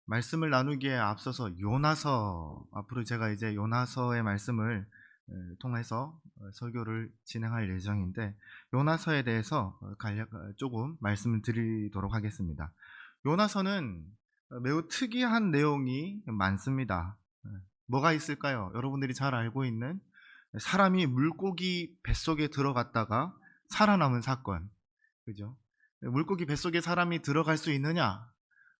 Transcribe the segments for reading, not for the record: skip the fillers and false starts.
말씀을 나누기에 앞서서 요나서, 앞으로 제가 이제 요나서의 말씀을 통해서 설교를 진행할 예정인데, 요나서에 대해서 조금 말씀을 드리도록 하겠습니다. 요나서는 매우 특이한 내용이 많습니다. 뭐가 있을까요? 여러분들이 잘 알고 있는 사람이 물고기 뱃속에 들어갔다가 살아남은 사건, 그죠? 물고기 뱃속에 사람이 들어갈 수 있느냐?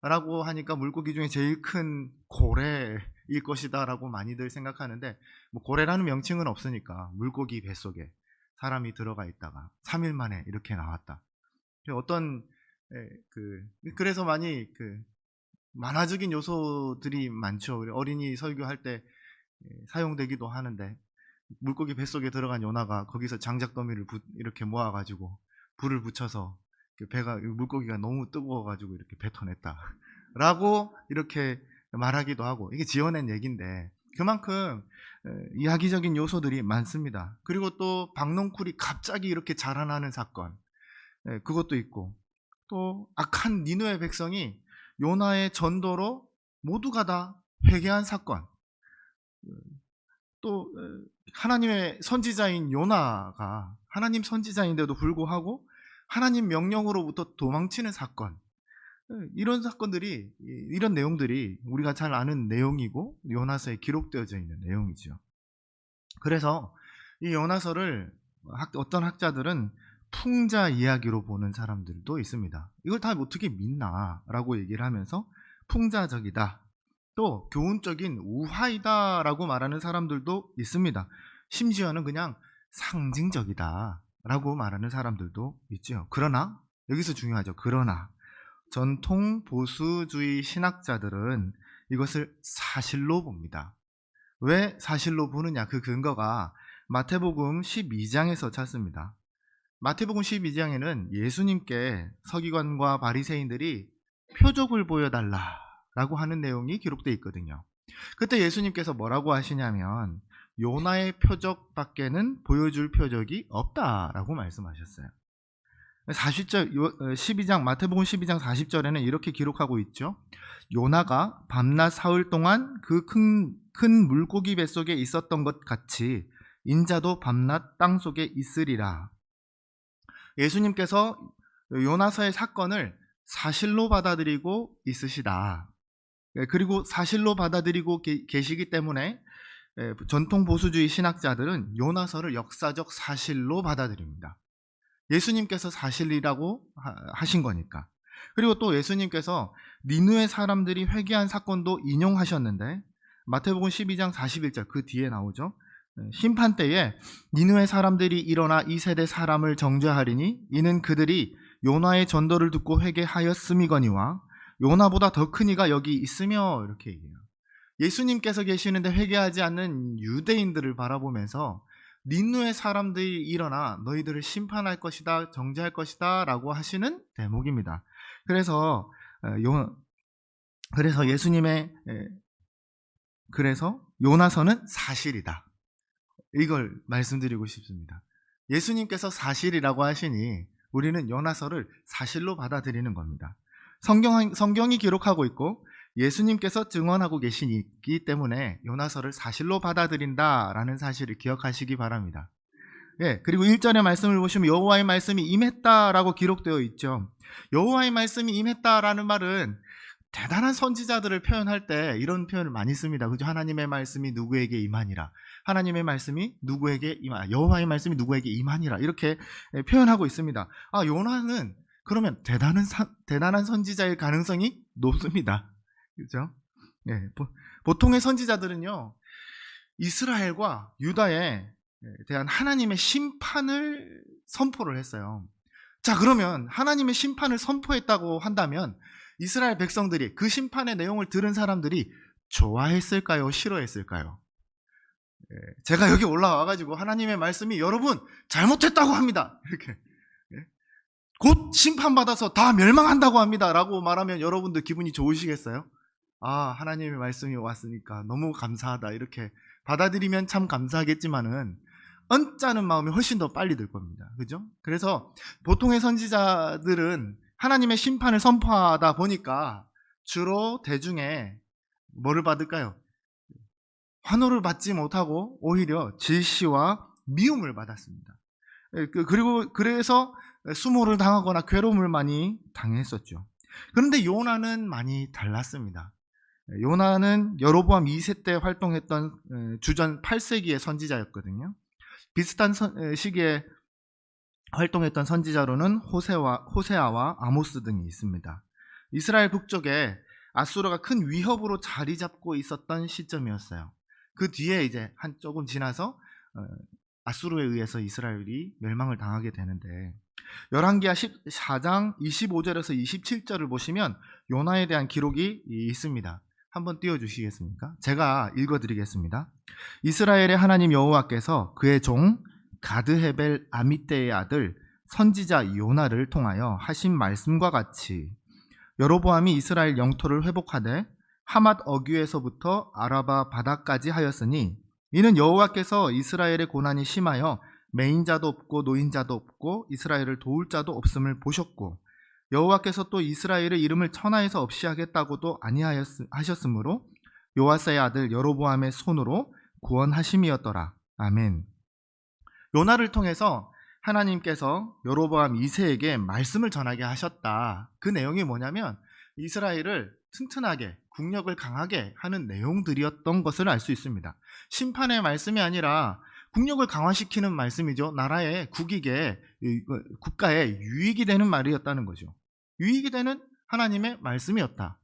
라고 하니까 물고기 중에 제일 큰 고래일 것이다 라고 많이들 생각하는데, 뭐 고래라는 명칭은 없으니까 물고기 뱃속에 사람이 들어가 있다가 3일 만에 이렇게 나왔다. 어떤 그래서 많이 만화적인 요소들이 많죠. 어린이 설교할 때 사용되기도 하는데, 물고기 뱃속에 들어간 요나가 거기서 장작더미를 이렇게 모아가지고 불을 붙여서 배가, 물고기가 너무 뜨거워가지고 이렇게 뱉어냈다 라고 이렇게 말하기도 하고, 이게 지어낸 얘기인데 그만큼 이야기적인 요소들이 많습니다. 그리고 또 박농쿨이 갑자기 이렇게 자라나는 사건, 그것도 있고, 또 악한 니느웨 백성이 요나의 전도로 모두가 다 회개한 사건, 또 하나님의 선지자인 요나가 하나님 선지자인데도 불구하고 하나님 명령으로부터 도망치는 사건, 이런 사건들이, 이런 내용들이 우리가 잘 아는 내용이고 요나서에 기록되어져 있는 내용이죠. 그래서 이 요나서를 어떤 학자들은 풍자 이야기로 보는 사람들도 있습니다. 이걸 다 어떻게 믿나 라고 얘기를 하면서 풍자적이다, 또 교훈적인 우화이다 라고 말하는 사람들도 있습니다. 심지어는 그냥 상징적이다 라고 말하는 사람들도 있죠. 그러나, 여기서 중요하죠. 그러나 전통 보수주의 신학자들은 이것을 사실로 봅니다. 왜 사실로 보느냐? 그 근거가 마태복음 12장에서 찾습니다. 마태복음 12장에는 예수님께 서기관과 바리새인들이 표적을 보여달라라고 하는 내용이 기록되어 있거든요. 그때 예수님께서 뭐라고 하시냐면, 요나의 표적밖에는 보여줄 표적이 없다라고 말씀하셨어요. 40절, 12장, 마태복음 12장 40절에는 이렇게 기록하고 있죠. 요나가 밤낮 사흘 동안 그 큰 물고기 뱃속에 있었던 것 같이 인자도 밤낮 땅 속에 있으리라. 예수님께서 요나서의 사건을 사실로 받아들이고 있으시다. 그리고 사실로 받아들이고 계시기 때문에 전통 보수주의 신학자들은 요나서를 역사적 사실로 받아들입니다. 예수님께서 사실이라고 하신 거니까. 그리고 또 예수님께서 니느웨 사람들이 회개한 사건도 인용하셨는데, 마태복음 12장 41절, 그 뒤에 나오죠. 심판 때에 니느웨 사람들이 일어나 이 세대 사람을 정죄하리니 이는 그들이 요나의 전도를 듣고 회개하였음이거니와 요나보다 더 큰 이가 여기 있으며, 이렇게 얘기해요. 예수님께서 계시는데 회개하지 않는 유대인들을 바라보면서 니느웨 사람들이 일어나 너희들을 심판할 것이다, 정죄할 것이다 라고 하시는 대목입니다. 그래서 요나서는 사실이다, 이걸 말씀드리고 싶습니다. 예수님께서 사실이라고 하시니 우리는 요나서를 사실로 받아들이는 겁니다. 성경이 기록하고 있고 예수님께서 증언하고 계시기 때문에 요나서를 사실로 받아들인다라는 사실을 기억하시기 바랍니다. 그리고 1절의 말씀을 보시면 여호와의 말씀이 임했다라고 기록되어 있죠. 여호와의 말씀이 임했다라는 말은 대단한 선지자들을 표현할 때 이런 표현을 많이 씁니다. 그죠? 하나님의 말씀이 누구에게 임하니라. 하나님의 말씀이 누구에게 여호와의 말씀이 누구에게 임하니라. 이렇게 표현하고 있습니다. 요나는 그러면 대단한 선지자일 가능성이 높습니다. 그렇죠? 보통의 선지자들은요, 이스라엘과 유다에 대한 하나님의 심판을 선포를 했어요. 자, 그러면 하나님의 심판을 선포했다고 한다면 이스라엘 백성들이, 그 심판의 내용을 들은 사람들이 좋아했을까요? 싫어했을까요? 제가 여기 올라와가지고 하나님의 말씀이 여러분 잘못했다고 합니다, 이렇게 곧 심판받아서 다 멸망한다고 합니다 라고 말하면 여러분들 기분이 좋으시겠어요? 하나님의 말씀이 왔으니까 너무 감사하다, 이렇게 받아들이면 참 감사하겠지만은 언짢은 마음이 훨씬 더 빨리 들 겁니다. 그죠? 그래서 보통의 선지자들은 하나님의 심판을 선포하다 보니까 주로 대중에 뭐를 받을까요? 환호를 받지 못하고 오히려 질시와 미움을 받았습니다. 그리고 그래서 수모를 당하거나 괴로움을 많이 당했었죠. 그런데 요나는 많이 달랐습니다. 요나는 여로보암 2세 때 활동했던 주전 8세기의 선지자였거든요. 비슷한 시기에 활동했던 선지자로는 호세아와 아모스 등이 있습니다. 이스라엘 북쪽에 아수르가 큰 위협으로 자리 잡고 있었던 시점이었어요. 그 뒤에 이제 조금 지나서 아수르에 의해서 이스라엘이 멸망을 당하게 되는데, 열왕기하 14장 25절에서 27절을 보시면 요나에 대한 기록이 있습니다. 한번 띄워주시겠습니까? 제가 읽어드리겠습니다. 이스라엘의 하나님 여호와께서 그의 종 가드헤벨 아미떼의 아들 선지자 요나를 통하여 하신 말씀과 같이 여로보암이 이스라엘 영토를 회복하되 하맛 어귀에서부터 아라바 바다까지 하였으니, 이는 여호와께서 이스라엘의 고난이 심하여 매인자도 없고 노인자도 없고 이스라엘을 도울 자도 없음을 보셨고, 여호와께서 또 이스라엘의 이름을 천하에서 없이 하겠다고도 아니하셨으므로 요아스의 아들 여로보암의 손으로 구원하심이었더라. 아멘. 요나를 통해서 하나님께서 여로보암 2세에게 말씀을 전하게 하셨다. 그 내용이 뭐냐면 이스라엘을 튼튼하게, 국력을 강하게 하는 내용들이었던 것을 알 수 있습니다. 심판의 말씀이 아니라 국력을 강화시키는 말씀이죠. 나라의 국익에, 국가에 유익이 되는 말이었다는 거죠. 유익이 되는 하나님의 말씀이었다.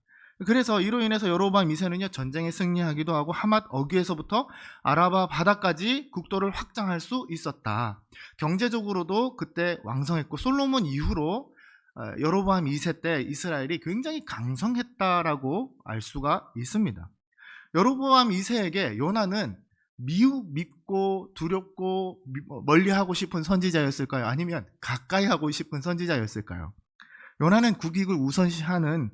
그래서 이로 인해서 여로보암 2세는요, 전쟁에 승리하기도 하고 하맛 어귀에서부터 아라바 바다까지 국도를 확장할 수 있었다. 경제적으로도 그때 왕성했고, 솔로몬 이후로 여로보암 2세 때 이스라엘이 굉장히 강성했다라고 알 수가 있습니다. 여로보암 2세에게 요나는 믿고 두렵고 멀리하고 싶은 선지자였을까요? 아니면 가까이 하고 싶은 선지자였을까요? 요나는 국익을 우선시하는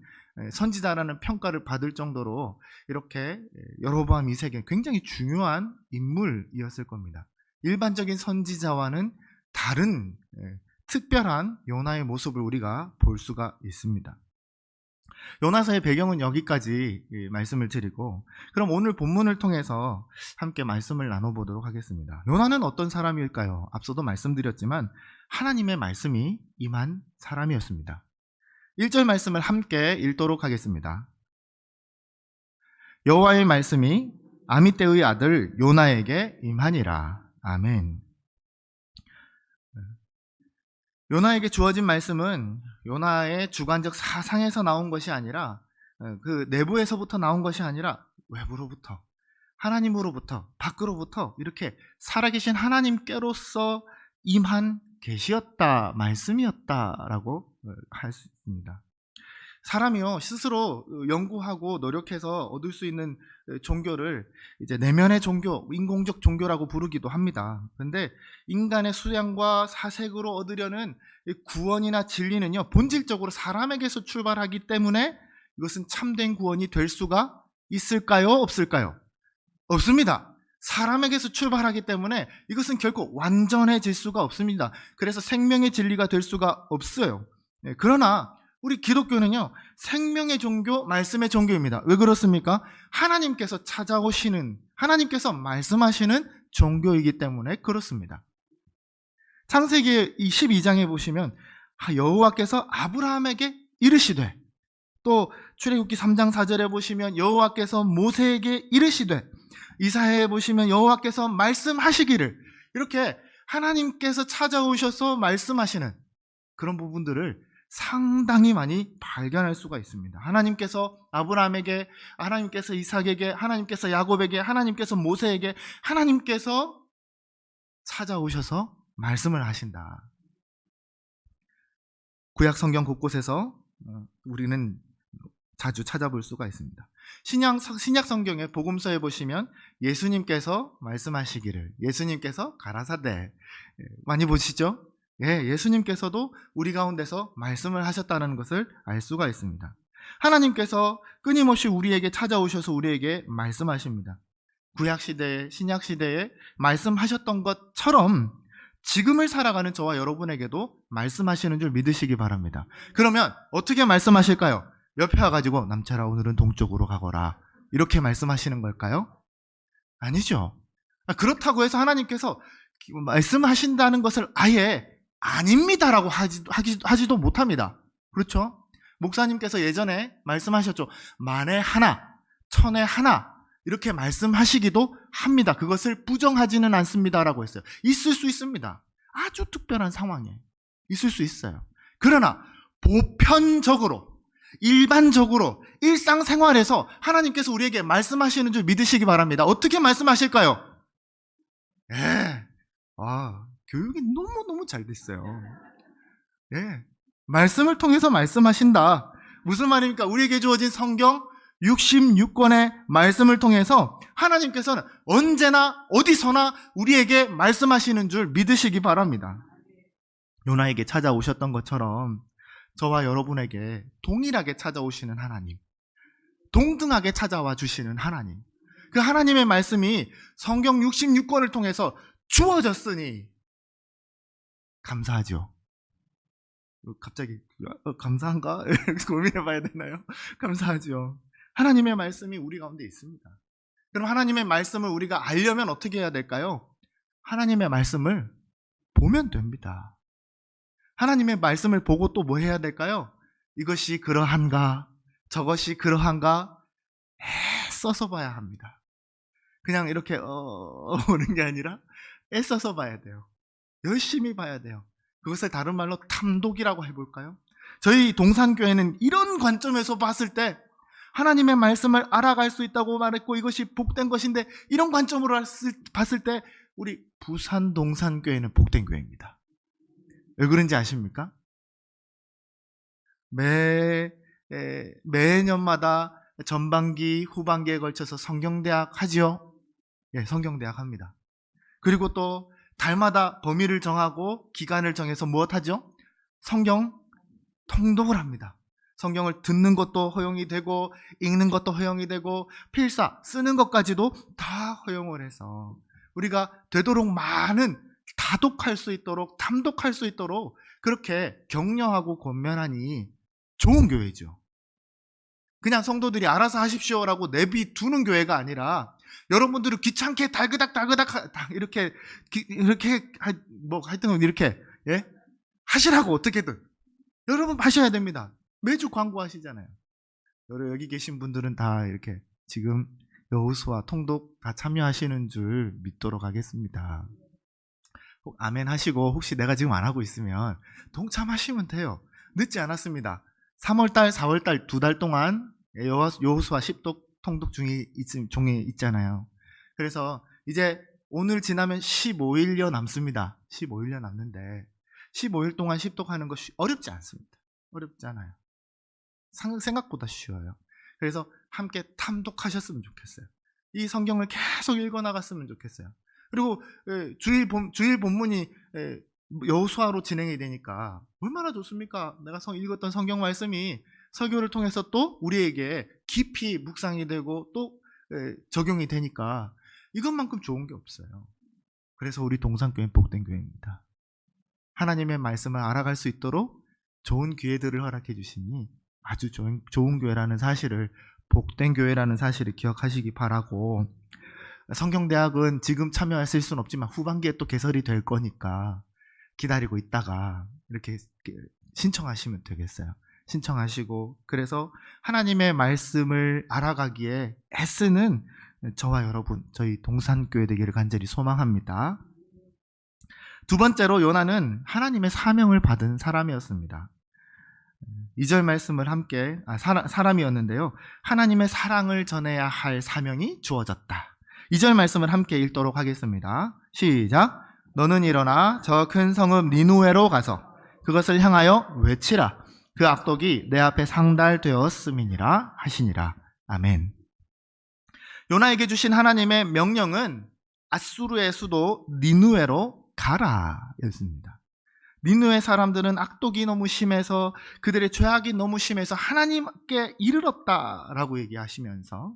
선지자라는 평가를 받을 정도로 이렇게 여로보암 2세에게 굉장히 중요한 인물이었을 겁니다. 일반적인 선지자와는 다른 특별한 요나의 모습을 우리가 볼 수가 있습니다. 요나서의 배경은 여기까지 말씀을 드리고, 그럼 오늘 본문을 통해서 함께 말씀을 나눠보도록 하겠습니다. 요나는 어떤 사람일까요? 앞서도 말씀드렸지만 하나님의 말씀이 임한 사람이었습니다. 1절 말씀을 함께 읽도록 하겠습니다. 여호와의 말씀이 아미떼의 아들 요나에게 임하니라. 아멘. 요나에게 주어진 말씀은 요나의 주관적 사상에서 나온 것이 아니라, 그 내부에서부터 나온 것이 아니라 외부로부터, 하나님으로부터, 밖으로부터 이렇게 살아계신 하나님께로서 임한 계시였다, 말씀이었다라고 할 수 있습니다. 사람이요, 스스로 연구하고 노력해서 얻을 수 있는 종교를 이제 내면의 종교, 인공적 종교라고 부르기도 합니다. 그런데 인간의 수양과 사색으로 얻으려는 구원이나 진리는요, 본질적으로 사람에게서 출발하기 때문에 이것은 참된 구원이 될 수가 있을까요? 없을까요? 없습니다. 사람에게서 출발하기 때문에 이것은 결코 완전해질 수가 없습니다. 그래서 생명의 진리가 될 수가 없어요. 그러나 우리 기독교는요, 생명의 종교, 말씀의 종교입니다. 왜 그렇습니까? 하나님께서 찾아오시는, 하나님께서 말씀하시는 종교이기 때문에 그렇습니다. 창세기 12장에 보시면 여호와께서 아브라함에게 이르시되, 또 출애굽기 3장 4절에 보시면 여호와께서 모세에게 이르시되, 이사야에 보시면 여호와께서 말씀하시기를, 이렇게 하나님께서 찾아오셔서 말씀하시는 그런 부분들을 상당히 많이 발견할 수가 있습니다. 하나님께서 아브라함에게, 하나님께서 이삭에게, 하나님께서 야곱에게, 하나님께서 모세에게, 하나님께서 찾아오셔서 말씀을 하신다. 구약 성경 곳곳에서 우리는 자주 찾아볼 수가 있습니다. 신약 성경의 복음서에 보시면 예수님께서 말씀하시기를, 예수님께서 가라사대 많이 보시죠? 예수님께서도 우리 가운데서 말씀을 하셨다는 것을 알 수가 있습니다. 하나님께서 끊임없이 우리에게 찾아오셔서 우리에게 말씀하십니다. 구약시대에, 신약시대에 말씀하셨던 것처럼 지금을 살아가는 저와 여러분에게도 말씀하시는 줄 믿으시기 바랍니다. 그러면 어떻게 말씀하실까요? 옆에 와가지고 남철아 오늘은 동쪽으로 가거라 이렇게 말씀하시는 걸까요? 아니죠. 그렇다고 해서 하나님께서 말씀하신다는 것을 아예 아닙니다라고 하지도 못합니다. 그렇죠? 목사님께서 예전에 말씀하셨죠. 만에 하나, 천에 하나 이렇게 말씀하시기도 합니다. 그것을 부정하지는 않습니다라고 했어요. 있을 수 있습니다. 아주 특별한 상황에 있을 수 있어요. 그러나 보편적으로 일반적으로 일상생활에서 하나님께서 우리에게 말씀하시는 줄 믿으시기 바랍니다. 어떻게 말씀하실까요? 교육이 너무너무 잘 됐어요. 말씀을 통해서 말씀하신다. 무슨 말입니까? 우리에게 주어진 성경 66권의 말씀을 통해서 하나님께서는 언제나 어디서나 우리에게 말씀하시는 줄 믿으시기 바랍니다. 요나에게 찾아오셨던 것처럼 저와 여러분에게 동일하게 찾아오시는 하나님, 동등하게 찾아와 주시는 하나님, 그 하나님의 말씀이 성경 66권을 통해서 주어졌으니 감사하죠. 갑자기 감사한가? 고민해 봐야 되나요? 감사하죠. 하나님의 말씀이 우리 가운데 있습니다. 그럼 하나님의 말씀을 우리가 알려면 어떻게 해야 될까요? 하나님의 말씀을 보면 됩니다. 하나님의 말씀을 보고 또 뭐 해야 될까요? 이것이 그러한가? 저것이 그러한가? 애써서 봐야 합니다. 그냥 이렇게 오는 게 아니라 애써서 봐야 돼요. 열심히 봐야 돼요. 그것을 다른 말로 탐독이라고 해볼까요? 저희 동산교회는 이런 관점에서 봤을 때 하나님의 말씀을 알아갈 수 있다고 말했고 이것이 복된 것인데 이런 관점으로 봤을 때 우리 부산 동산교회는 복된 교회입니다. 왜 그런지 아십니까? 매년마다 전반기, 후반기에 걸쳐서 성경대학 하지요? 성경대학 합니다. 그리고 또 달마다 범위를 정하고 기간을 정해서 무엇하죠? 성경 통독을 합니다. 성경을 듣는 것도 허용이 되고 읽는 것도 허용이 되고 필사, 쓰는 것까지도 다 허용을 해서 우리가 되도록 많은 다독할 수 있도록 탐독할 수 있도록 그렇게 격려하고 권면하니 좋은 교회죠. 그냥 성도들이 알아서 하십시오라고 내비두는 교회가 아니라 여러분들이 귀찮게 달그닥 이렇게 하여튼 이렇게 하시라고 어떻게든 여러분 하셔야 됩니다. 매주 광고하시잖아요. 여기 계신 분들은 다 이렇게 지금 여호수아 통독 다 참여하시는 줄 믿도록 하겠습니다. 아멘 하시고 혹시 내가 지금 안 하고 있으면 동참하시면 돼요. 늦지 않았습니다. 3월달, 4월달 2달 동안 여호수아 10독 통독 종이 있잖아요. 그래서 이제 오늘 지나면 15일여 남습니다. 15일여 남는데 15일 동안 10독하는 거 어렵지 않습니다. 어렵지 않아요. 생각보다 쉬워요. 그래서 함께 탐독하셨으면 좋겠어요. 이 성경을 계속 읽어나갔으면 좋겠어요. 그리고 주일 본문이 여호수아로 진행이 되니까 얼마나 좋습니까? 내가 읽었던 성경 말씀이 설교를 통해서 또 우리에게 깊이 묵상이 되고 또 적용이 되니까 이것만큼 좋은 게 없어요. 그래서 우리 동산교회는 복된 교회입니다. 하나님의 말씀을 알아갈 수 있도록 좋은 기회들을 허락해 주시니 아주 좋은 교회라는 사실을, 복된 교회라는 사실을 기억하시기 바라고, 성경대학은 지금 참여하실 수는 없지만 후반기에 또 개설이 될 거니까 기다리고 있다가 이렇게 신청하시면 되겠어요. 신청하시고, 그래서 하나님의 말씀을 알아가기에 애쓰는 저와 여러분, 저희 동산교회 되기를 간절히 소망합니다. 두 번째로 요나는 하나님의 사명을 받은 사람이었습니다. 2절 말씀을 함께 사람이었는데요. 하나님의 사랑을 전해야 할 사명이 주어졌다. 2절 말씀을 함께 읽도록 하겠습니다. 시작. 너는 일어나 저 큰 성읍 니누웨로 가서 그것을 향하여 외치라. 그 악독이 내 앞에 상달되었음이니라 하시니라. 아멘. 요나에게 주신 하나님의 명령은 아수르의 수도 니누웨로 가라 였습니다. 니누의 사람들은 악독이 너무 심해서, 그들의 죄악이 너무 심해서 하나님께 이르렀다라고 얘기하시면서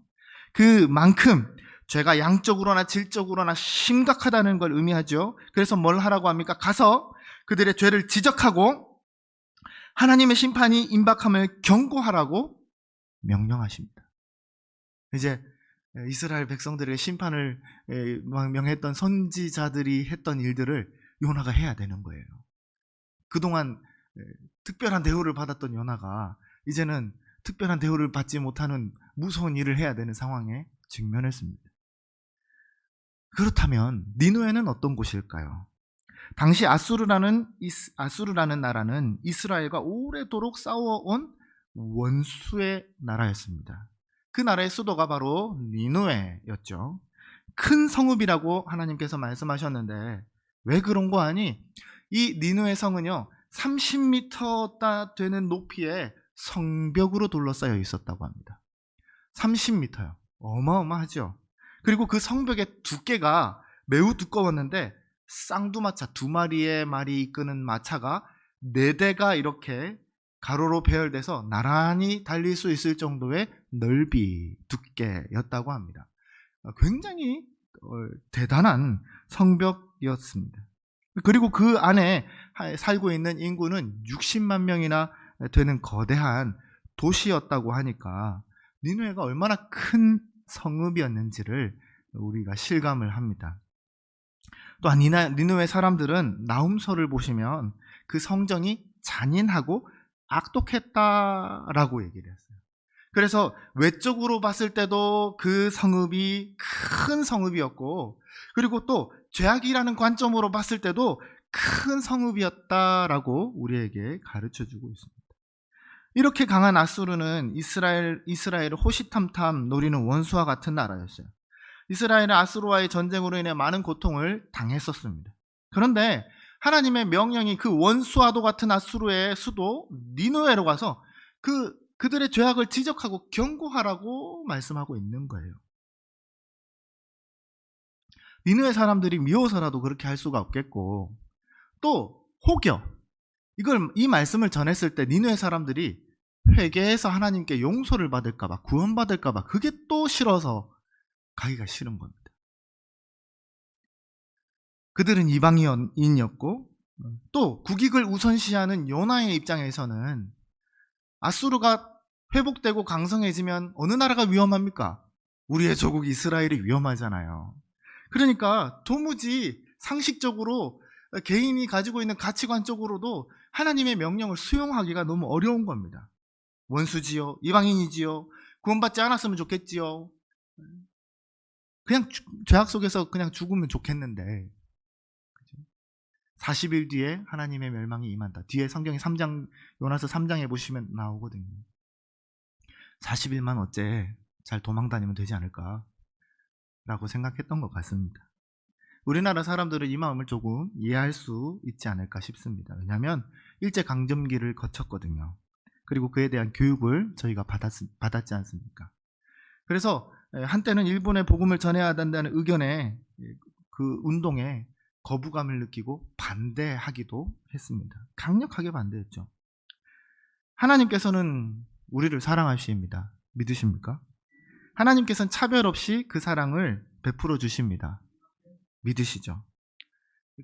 그만큼 죄가 양적으로나 질적으로나 심각하다는 걸 의미하죠. 그래서 뭘 하라고 합니까? 가서 그들의 죄를 지적하고 하나님의 심판이 임박함을 경고하라고 명령하십니다. 이제 이스라엘 백성들의 심판을 명했던 선지자들이 했던 일들을 요나가 해야 되는 거예요. 그동안 특별한 대우를 받았던 요나가 이제는 특별한 대우를 받지 못하는 무서운 일을 해야 되는 상황에 직면했습니다. 그렇다면 니누에는 어떤 곳일까요? 당시 아수르라는 나라는 이스라엘과 오래도록 싸워온 원수의 나라였습니다. 그 나라의 수도가 바로 니누에였죠. 큰 성읍이라고 하나님께서 말씀하셨는데 왜 그런 거 아니? 이 니누에 성은요 30m 되는 높이의 성벽으로 둘러싸여 있었다고 합니다. 30m요. 어마어마하죠. 그리고 그 성벽의 두께가 매우 두꺼웠는데 쌍두마차 2마리의 말이 이끄는 마차가 4대가 이렇게 가로로 배열돼서 나란히 달릴 수 있을 정도의 넓이, 두께였다고 합니다. 굉장히 대단한 성벽이었습니다. 그리고 그 안에 살고 있는 인구는 60만 명이나 되는 거대한 도시였다고 하니까 니누에가 얼마나 큰 성읍이었는지를 우리가 실감을 합니다. 또한 니누에 사람들은 나훔서를 보시면 그 성정이 잔인하고 악독했다라고 얘기를 했어요. 그래서 외적으로 봤을 때도 그 성읍이 큰 성읍이었고, 그리고 또 죄악이라는 관점으로 봤을 때도 큰 성읍이었다라고 우리에게 가르쳐주고 있습니다. 이렇게 강한 아수르는 이스라엘을 호시탐탐 노리는 원수와 같은 나라였어요. 이스라엘은 아수르와의 전쟁으로 인해 많은 고통을 당했었습니다. 그런데 하나님의 명령이 그 원수와도 같은 아수르의 수도 니누에로 가서 그들의 죄악을 지적하고 경고하라고 말씀하고 있는 거예요. 니느웨 사람들이 미워서라도 그렇게 할 수가 없겠고, 또 혹여 이 말씀을 전했을 때 니느웨 사람들이 회개해서 하나님께 용서를 받을까봐, 구원받을까봐 그게 또 싫어서 가기가 싫은 겁니다. 그들은 이방인이었고, 또 국익을 우선시하는 요나의 입장에서는 아수르가 회복되고 강성해지면 어느 나라가 위험합니까? 우리의 조국 이스라엘이 위험하잖아요. 그러니까 도무지 상식적으로 개인이 가지고 있는 가치관적으로도 하나님의 명령을 수용하기가 너무 어려운 겁니다. 원수지요, 이방인이지요, 구원받지 않았으면 좋겠지요. 그냥 죄악 속에서 그냥 죽으면 좋겠는데 40일 뒤에 하나님의 멸망이 임한다. 뒤에 성경이 요나서 3장에 보시면 나오거든요. 40일만 어째 잘 도망 다니면 되지 않을까 라고 생각했던 것 같습니다. 우리나라 사람들은 이 마음을 조금 이해할 수 있지 않을까 싶습니다. 왜냐하면 일제강점기를 거쳤거든요. 그리고 그에 대한 교육을 저희가 받았지 않습니까? 그래서 한때는 일본에 복음을 전해야 한다는 의견에, 그 운동에 거부감을 느끼고 반대하기도 했습니다. 강력하게 반대했죠. 하나님께서는 우리를 사랑하십니다. 믿으십니까? 하나님께서는 차별 없이 그 사랑을 베풀어 주십니다. 믿으시죠?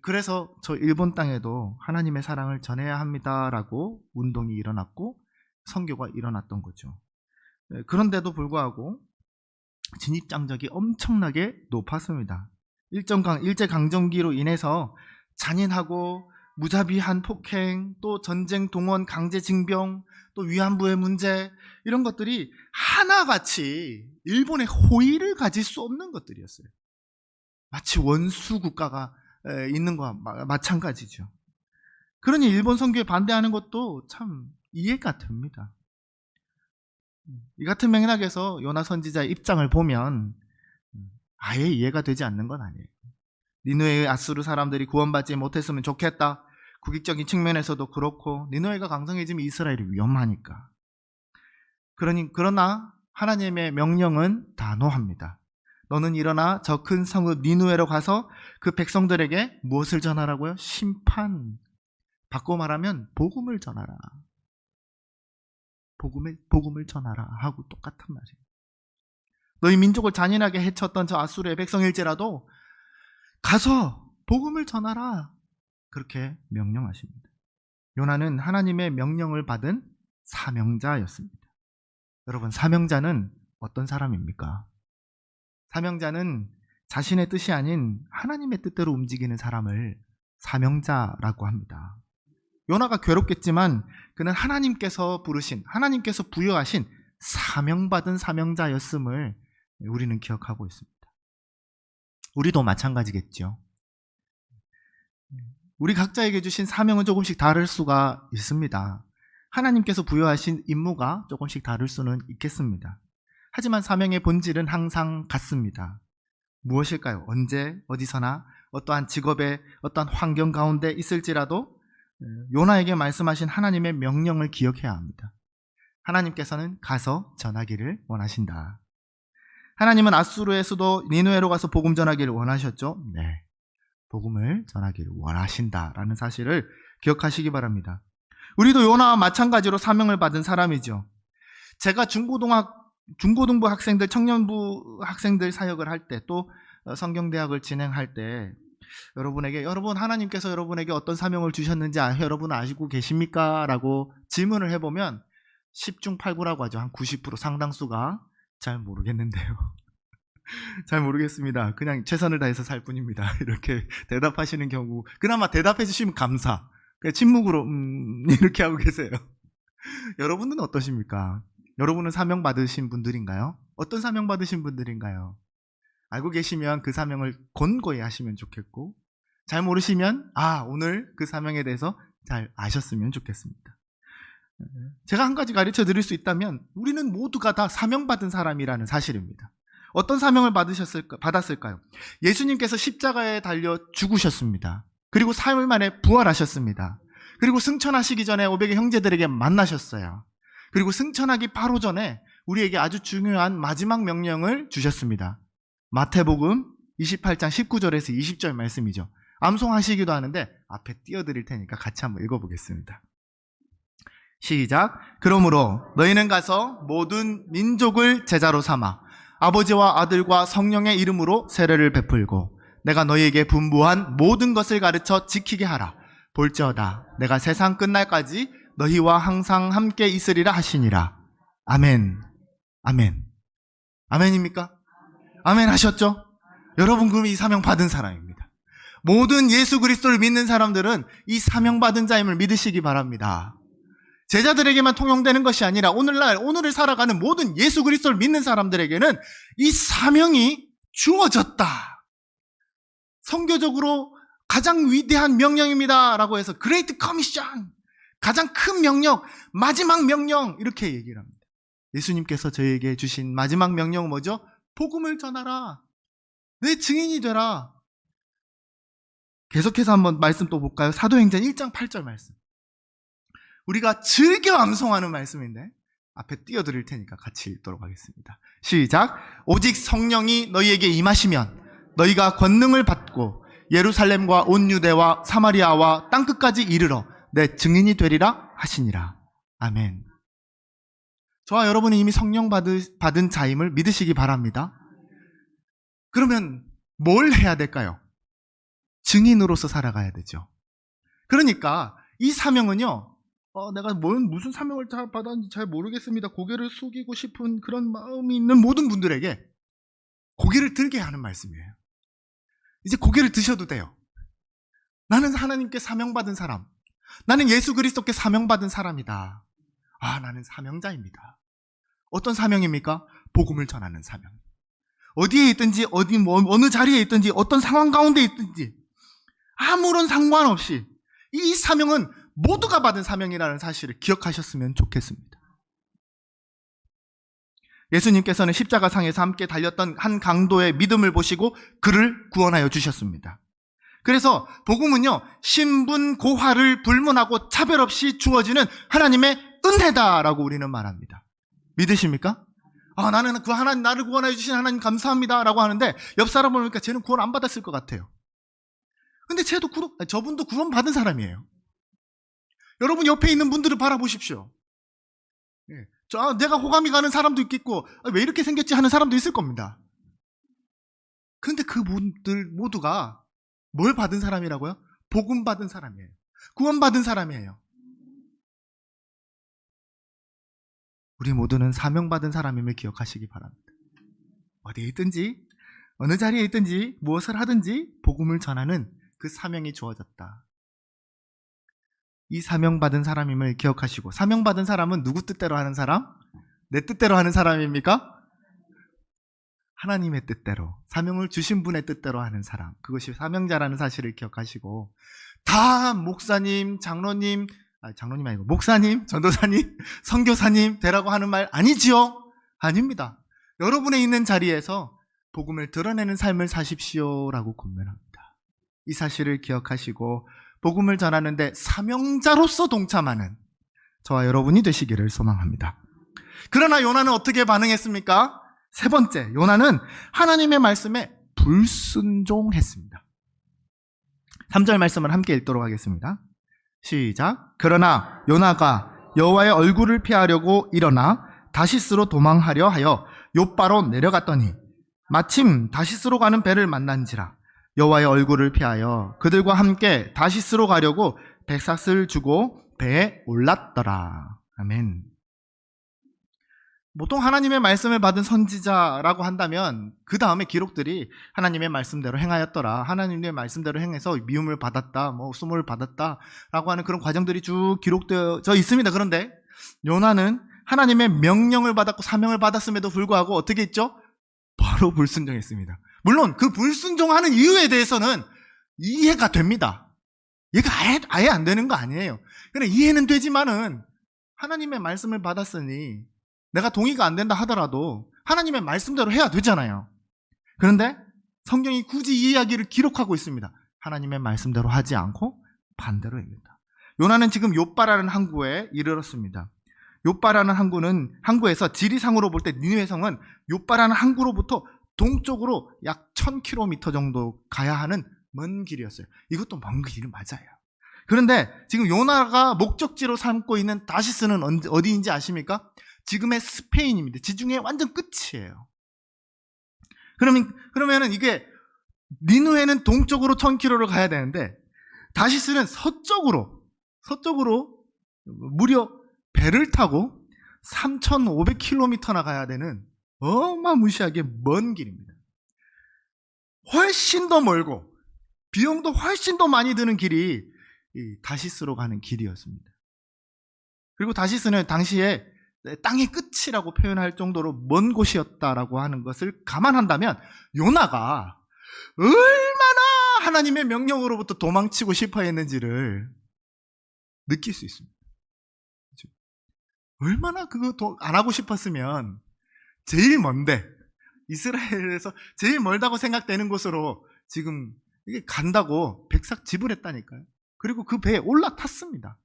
그래서 저 일본 땅에도 하나님의 사랑을 전해야 합니다라고 운동이 일어났고 선교가 일어났던 거죠. 그런데도 불구하고 진입장벽이 엄청나게 높았습니다. 일제강점기로 인해서 잔인하고 무자비한 폭행, 또 전쟁 동원, 강제징병, 또 위안부의 문제, 이런 것들이 하나같이 일본의 호의를 가질 수 없는 것들이었어요. 마치 원수 국가가 있는 것과 마찬가지죠. 그러니 일본 선교에 반대하는 것도 참 이해가 됩니다. 이 같은 맥락에서 요나 선지자의 입장을 보면 아예 이해가 되지 않는 건 아니에요. 니느웨의 아수르 사람들이 구원받지 못했으면 좋겠다. 국익적인 측면에서도 그렇고, 니느웨가 강성해지면 이스라엘이 위험하니까. 그러나 하나님의 명령은 단호합니다. 너는 일어나 저 큰 성읍 니느웨로 가서 그 백성들에게 무엇을 전하라고요? 심판. 바꿔 말하면 복음을 전하라. 복음을 전하라 하고 똑같은 말이에요. 너희 민족을 잔인하게 해쳤던 저 아수르의 백성일지라도 가서 복음을 전하라. 그렇게 명령하십니다. 요나는 하나님의 명령을 받은 사명자였습니다. 여러분, 사명자는 어떤 사람입니까? 사명자는 자신의 뜻이 아닌 하나님의 뜻대로 움직이는 사람을 사명자라고 합니다. 요나가 괴롭겠지만 그는 하나님께서 부르신, 하나님께서 부여하신 사명받은 사명자였음을 우리는 기억하고 있습니다. 우리도 마찬가지겠죠. 우리 각자에게 주신 사명은 조금씩 다를 수가 있습니다. 하나님께서 부여하신 임무가 조금씩 다를 수는 있겠습니다. 하지만 사명의 본질은 항상 같습니다. 무엇일까요? 언제, 어디서나, 어떠한 직업에, 어떠한 환경 가운데 있을지라도 요나에게 말씀하신 하나님의 명령을 기억해야 합니다. 하나님께서는 가서 전하기를 원하신다. 하나님은 아수르의 수도 니느웨로 가서 복음 전하기를 원하셨죠? 네. 복음을 전하기를 원하신다라는 사실을 기억하시기 바랍니다. 우리도 요나와 마찬가지로 사명을 받은 사람이죠. 제가 중고등부 학생들, 청년부 학생들 사역을 할 때, 또 성경대학을 진행할 때 여러분 하나님께서 여러분에게 어떤 사명을 주셨는지 여러분 아시고 계십니까? 라고 질문을 해보면 10중 8구라고 하죠. 한 90% 상당수가 잘 모르겠는데요. 잘 모르겠습니다. 그냥 최선을 다해서 살 뿐입니다. 이렇게 대답하시는 경우, 그나마 대답해 주시면 감사. 그냥 침묵으로 이렇게 하고 계세요. 여러분은 어떠십니까? 여러분은 사명 받으신 분들인가요? 어떤 사명 받으신 분들인가요? 알고 계시면 그 사명을 권고히 하시면 좋겠고, 잘 모르시면 오늘 그 사명에 대해서 잘 아셨으면 좋겠습니다. 제가 한 가지 가르쳐 드릴 수 있다면 우리는 모두가 다 사명받은 사람이라는 사실입니다. 어떤 사명을 받았을까요? 예수님께서 십자가에 달려 죽으셨습니다. 그리고 3일 만에 부활하셨습니다. 그리고 승천하시기 전에 500의 형제들에게 만나셨어요. 그리고 승천하기 바로 전에 우리에게 아주 중요한 마지막 명령을 주셨습니다. 마태복음 28장 19절에서 20절 말씀이죠. 암송하시기도 하는데 앞에 띄워드릴 테니까 같이 한번 읽어보겠습니다. 시작. 그러므로 너희는 가서 모든 민족을 제자로 삼아 아버지와 아들과 성령의 이름으로 세례를 베풀고 내가 너희에게 분부한 모든 것을 가르쳐 지키게 하라. 볼지어다 내가 세상 끝날까지 너희와 항상 함께 있으리라 하시니라. 아멘. 아멘. 아멘입니까? 아멘 하셨죠? 여러분 그럼 이 사명 받은 사람입니다. 모든 예수 그리스도를 믿는 사람들은 이 사명 받은 자임을 믿으시기 바랍니다. 제자들에게만 통용되는 것이 아니라 오늘을 살아가는 모든 예수 그리스도를 믿는 사람들에게는 이 사명이 주어졌다. 성교적으로 가장 위대한 명령입니다 라고 해서 Great Commission, 가장 큰 명령, 마지막 명령 이렇게 얘기를 합니다. 예수님께서 저희에게 주신 마지막 명령은 뭐죠? 복음을 전하라. 내 증인이 되라. 계속해서 한번 말씀 또 볼까요? 사도행전 1장 8절 말씀. 우리가 즐겨 암송하는 말씀인데 앞에 띄워드릴 테니까 같이 읽도록 하겠습니다. 시작. 오직 성령이 너희에게 임하시면 너희가 권능을 받고 예루살렘과 온 유대와 사마리아와 땅끝까지 이르러 내 증인이 되리라 하시니라. 아멘. 저와 여러분이 이미 성령 받은 자임을 믿으시기 바랍니다. 그러면 뭘 해야 될까요? 증인으로서 살아가야 되죠. 그러니까 이 사명은요, 내가 무슨 사명을 받았는지 잘 모르겠습니다. 고개를 숙이고 싶은 그런 마음이 있는 모든 분들에게 고개를 들게 하는 말씀이에요. 이제 고개를 드셔도 돼요. 나는 하나님께 사명받은 사람. 나는 예수 그리스도께 사명받은 사람이다. 나는 사명자입니다. 어떤 사명입니까? 복음을 전하는 사명. 어디에 있든지, 어느 자리에 있든지, 어떤 상황 가운데 있든지, 아무런 상관없이 이 사명은 모두가 받은 사명이라는 사실을 기억하셨으면 좋겠습니다. 예수님께서는 십자가상에서 함께 달렸던 한 강도의 믿음을 보시고 그를 구원하여 주셨습니다. 그래서 복음은요, 신분, 고하를 불문하고 차별 없이 주어지는 하나님의 은혜다라고 우리는 말합니다. 믿으십니까? 나는 나를 구원해 주신 하나님 감사합니다 라고 하는데 옆 사람을 보니까 쟤는 구원 안 받았을 것 같아요. 근데 저분도 구원 받은 사람이에요. 여러분 옆에 있는 분들을 바라보십시오. 내가 호감이 가는 사람도 있겠고 왜 이렇게 생겼지 하는 사람도 있을 겁니다. 그런데 그분들 모두가 뭘 받은 사람이라고요? 복음 받은 사람이에요. 구원 받은 사람이에요. 우리 모두는 사명받은 사람임을 기억하시기 바랍니다. 어디에 있든지 어느 자리에 있든지 무엇을 하든지 복음을 전하는 그 사명이 주어졌다. 이 사명받은 사람임을 기억하시고, 사명받은 사람은 누구 뜻대로 하는 사람? 내 뜻대로 하는 사람입니까? 하나님의 뜻대로, 사명을 주신 분의 뜻대로 하는 사람, 그것이 사명자라는 사실을 기억하시고, 다 목사님, 장로님 아니고 목사님, 전도사님, 선교사님 되라고 하는 말 아니지요? 아닙니다. 여러분의 있는 자리에서 복음을 드러내는 삶을 사십시오라고 권면합니다. 이 사실을 기억하시고 복음을 전하는데 사명자로서 동참하는 저와 여러분이 되시기를 소망합니다. 그러나 요나는 어떻게 반응했습니까? 세 번째, 요나는 하나님의 말씀에 불순종했습니다. 3절 말씀을 함께 읽도록 하겠습니다. 시작. 그러나 요나가 여호와의 얼굴을 피하려고 일어나 다시스로 도망하려 하여 욥바로 내려갔더니 마침 다시스로 가는 배를 만난지라. 여호와의 얼굴을 피하여 그들과 함께 다시스로 가려고 백삭을 주고 배에 올랐더라. 아멘. 보통 하나님의 말씀을 받은 선지자라고 한다면 그 다음에 기록들이 하나님의 말씀대로 행하였더라, 하나님의 말씀대로 행해서 미움을 받았다, 수모를 받았다 라고 하는 그런 과정들이 쭉 기록되어 있습니다. 그런데 요나는 하나님의 명령을 받았고 사명을 받았음에도 불구하고 어떻게 했죠? 바로 불순종했습니다. 물론 그 불순종하는 이유에 대해서는 이해가 됩니다. 얘가 아예 안 되는 거 아니에요. 그냥 이해는 되지만은 하나님의 말씀을 받았으니 내가 동의가 안 된다 하더라도 하나님의 말씀대로 해야 되잖아요. 그런데 성경이 굳이 이 이야기를 기록하고 있습니다. 하나님의 말씀대로 하지 않고 반대로 합니다. 요나는 지금 욥바라는 항구에 이르렀습니다. 욥바라는 항구에서 지리상으로 볼 때 니느웨 성은 욥바라는 항구로부터 동쪽으로 약 1000km 정도 가야 하는 먼 길이었어요. 이것도 먼 길이 맞아요. 그런데 지금 요나가 목적지로 삼고 있는 다시스는 어디인지 아십니까? 지금의 스페인입니다. 지중해 완전 끝이에요. 그러면은 이게 니느웨는 동쪽으로 1000km를 가야 되는데 다시스는 서쪽으로 무려 배를 타고 3500km나 가야 되는 어마무시하게 먼 길입니다. 훨씬 더 멀고 비용도 훨씬 더 많이 드는 길이 이 다시스로 가는 길이었습니다. 그리고 다시스는 당시에 땅의 끝이라고 표현할 정도로 먼 곳이었다라고 하는 것을 감안한다면 요나가 얼마나 하나님의 명령으로부터 도망치고 싶어 했는지를 느낄 수 있습니다. 얼마나 그거 안 하고 싶었으면 제일 먼데, 이스라엘에서 제일 멀다고 생각되는 곳으로 지금 이게 간다고 백삭 지불했다니까요. 그리고 그 배에 올라탔습니다.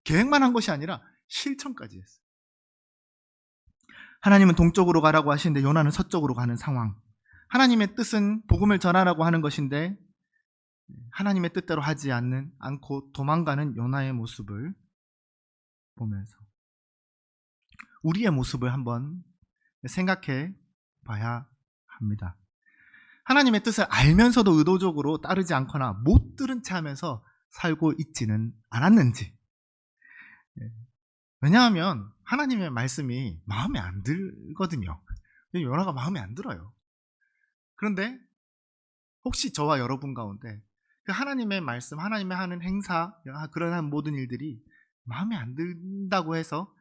계획만 한 것이 아니라 실천까지 했어요. 하나님은 동쪽으로 가라고 하시는데 요나는 서쪽으로 가는 상황. 하나님의 뜻은 복음을 전하라고 하는 것인데 하나님의 뜻대로 하지 않고 도망가는 요나의 모습을 보면서 우리의 모습을 한번 생각해 봐야 합니다. 하나님의 뜻을 알면서도 의도적으로 따르지 않거나 못 들은 채 하면서 살고 있지는 않았는지. 왜냐하면 하나님의 말씀이 마음에 안 들거든요. 요나가 마음에 안 들어요. 그런데 혹시 저와 여러분 가운데 그 하나님의 말씀, 하나님의 하는 행사, 그런 모든 일들이 마음에 안 든다고 해서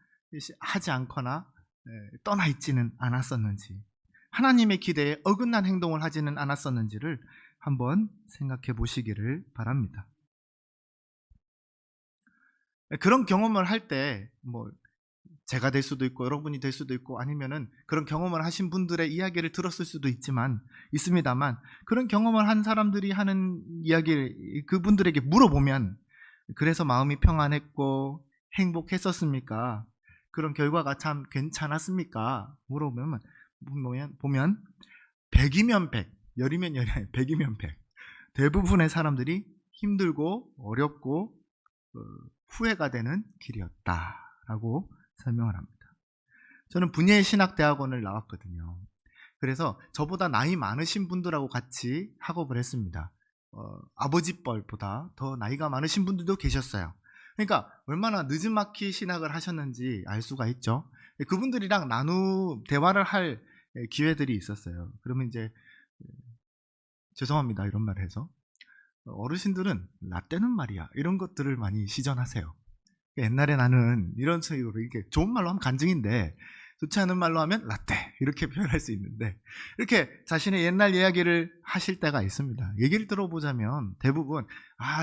하지 않거나 떠나 있지는 않았었는지, 하나님의 기대에 어긋난 행동을 하지는 않았었는지를 한번 생각해 보시기를 바랍니다. 그런 경험을 할 때 제가 될 수도 있고 여러분이 될 수도 있고 아니면은 그런 경험을 하신 분들의 이야기를 들었을 수도 있습니다만 그런 경험을 한 사람들이 하는 이야기를 그분들에게 물어보면 그래서 마음이 평안했고 행복했었습니까? 그런 결과가 참 괜찮았습니까? 물어보면 보면 100이면 100, 열이면 열이 아니라 100이면 100. 대부분의 사람들이 힘들고 어렵고 후회가 되는 길이었다라고 설명을 합니다. 저는 분야의 신학대학원을 나왔거든요. 그래서 저보다 나이 많으신 분들하고 같이 학업을 했습니다. 아버지 뻘보다 더 나이가 많으신 분들도 계셨어요. 그러니까 얼마나 늦은막히 신학을 하셨는지 알 수가 있죠. 그분들이랑 대화를 할 기회들이 있었어요. 그러면 이제 죄송합니다 이런 말을 해서 어르신들은 라떼는 말이야 이런 것들을 많이 시전하세요. 옛날에 나는 이런 식으로 이렇게 좋은 말로 하면 간증인데 좋지 않은 말로 하면 라떼 이렇게 표현할 수 있는데 이렇게 자신의 옛날 이야기를 하실 때가 있습니다. 얘기를 들어보자면 대부분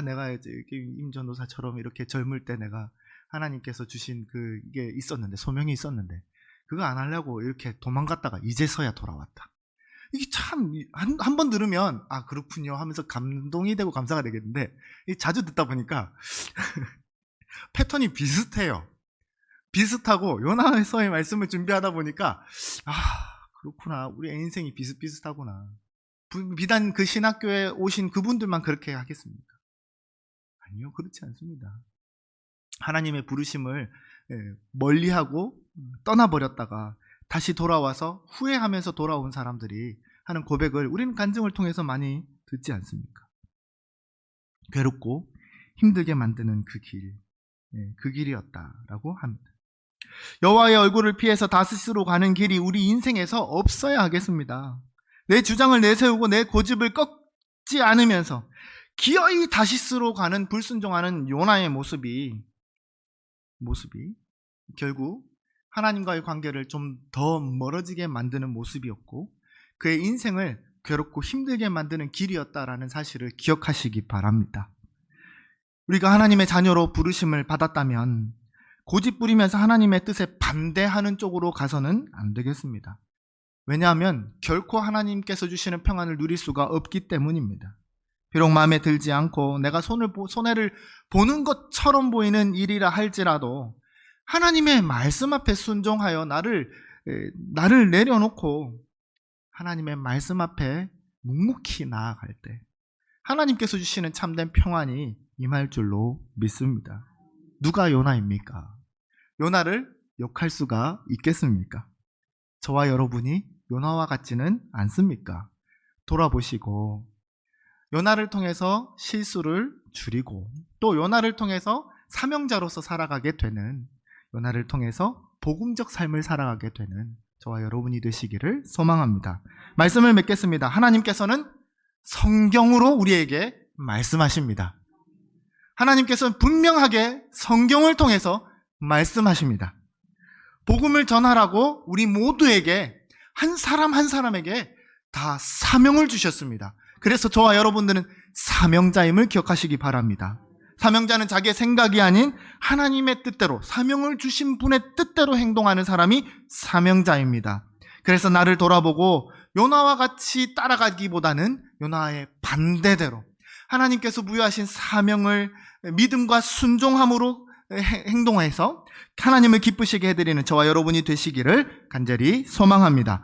내가 이제 임전도사처럼 이렇게 젊을 때 내가 하나님께서 주신 그게 있었는데 소명이 있었는데 그거 안 하려고 이렇게 도망갔다가 이제서야 돌아왔다. 이게 참 한 번 들으면 그렇군요 하면서 감동이 되고 감사가 되겠는데 자주 듣다 보니까 패턴이 비슷해요. 비슷하고 요나서의 말씀을 준비하다 보니까 그렇구나 우리 인생이 비슷비슷하구나. 비단 그 신학교에 오신 그분들만 그렇게 하겠습니까? 아니요, 그렇지 않습니다. 하나님의 부르심을 멀리하고 떠나버렸다가 다시 돌아와서 후회하면서 돌아온 사람들이 하는 고백을 우리는 간증을 통해서 많이 듣지 않습니까? 괴롭고 힘들게 만드는 그 길이었다라고 합니다. 여호와의 얼굴을 피해서 다시스로 가는 길이 우리 인생에서 없어야 하겠습니다. 내 주장을 내세우고 내 고집을 꺾지 않으면서 기어이 다시스로 가는 불순종하는 요나의 모습이 결국 하나님과의 관계를 좀 더 멀어지게 만드는 모습이었고 그의 인생을 괴롭고 힘들게 만드는 길이었다라는 사실을 기억하시기 바랍니다. 우리가 하나님의 자녀로 부르심을 받았다면 고집 부리면서 하나님의 뜻에 반대하는 쪽으로 가서는 안 되겠습니다. 왜냐하면 결코 하나님께서 주시는 평안을 누릴 수가 없기 때문입니다. 비록 마음에 들지 않고 내가 손해를 보는 것처럼 보이는 일이라 할지라도 하나님의 말씀 앞에 순종하여 나를 내려놓고 하나님의 말씀 앞에 묵묵히 나아갈 때 하나님께서 주시는 참된 평안이 임할 줄로 믿습니다. 누가 요나입니까? 요나를 욕할 수가 있겠습니까? 저와 여러분이 요나와 같지는 않습니까? 돌아보시고 요나를 통해서 실수를 줄이고 또 요나를 통해서 사명자로서 살아가게 되는 요나를 통해서 복음적 삶을 살아가게 되는 저와 여러분이 되시기를 소망합니다. 말씀을 맺겠습니다. 하나님께서는 성경으로 우리에게 말씀하십니다. 하나님께서는 분명하게 성경을 통해서 말씀하십니다. 복음을 전하라고 우리 모두에게 한 사람 한 사람에게 다 사명을 주셨습니다. 그래서 저와 여러분들은 사명자임을 기억하시기 바랍니다. 사명자는 자기의 생각이 아닌 하나님의 뜻대로 사명을 주신 분의 뜻대로 행동하는 사람이 사명자입니다. 그래서 나를 돌아보고 요나와 같이 따라가기보다는 요나의 반대대로 하나님께서 부여하신 사명을 믿음과 순종함으로 행동해서 하나님을 기쁘시게 해드리는 저와 여러분이 되시기를 간절히 소망합니다.